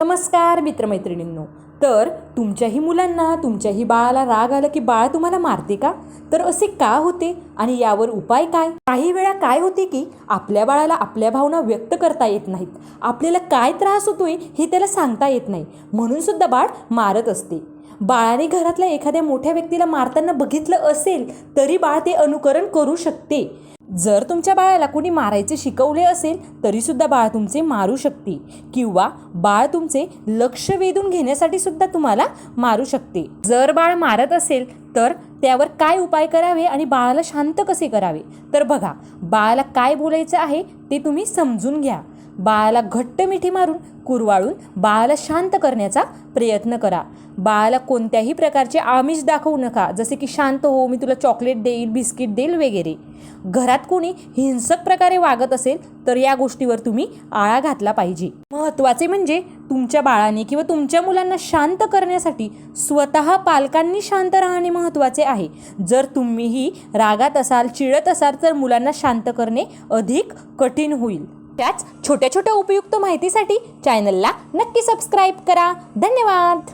नमस्कार मित्रमैत्रिणींनो. तर तुमच्याही मुलांना, तुमच्याही बाळाला राग आला की बाळ तुम्हाला मारते का? तर असे का होते आणि यावर उपाय काय? काही वेळा काय होते की आपल्या बाळाला आपल्या भावना व्यक्त करता येत नाहीत. आपल्याला काय त्रास होतोय हे त्याला सांगता येत नाही, म्हणून सुद्धा बाळ मारत असते. बाळाने घरातल्या एखाद्या मोठ्या व्यक्तीला मारताना बघितलं असेल तरी बाळ ते अनुकरण करू शकते. जर तुमच्या बाळाला कोणी मारायचे शिकवले असेल तरी सुद्धा बाळ तुमचे मारू शकते, किंवा बाळ तुमचे लक्ष वेधून घेण्यासाठी सुद्धा तुम्हाला मारू शकते. जर बाळ मारत असेल तर त्यावर काय उपाय करावे आणि बाळाला शांत कसे करावे? तर बघा, बाळाला काय बोलायचं आहे ते तुम्ही समजून घ्या. बाळाला घट्ट मिठी मारून कुरवाळून बाळाला शांत करण्याचा प्रयत्न करा. बाळाला कोणत्याही प्रकारचे आमिष दाखवू नका, जसे की शांत हो, मी तुला चॉकलेट देईल, बिस्किट देईल वगैरे. घरात कोणी हिंसक प्रकारे वागत असेल तर या गोष्टीवर तुम्ही आळा घातला पाहिजे. महत्त्वाचे म्हणजे तुमच्या बाळाने किंवा तुमच्या मुलांना शांत करण्यासाठी स्वतः पालकांनी शांत राहणे महत्त्वाचे आहे. जर तुम्हीही रागात असाल, चिडत असाल तर मुलांना शांत करणे अधिक कठीण होईल. त्याच छोट्या छोट्या उपयुक्त माहितीसाठी चॅनलला नक्की सबस्क्राईब करा. धन्यवाद.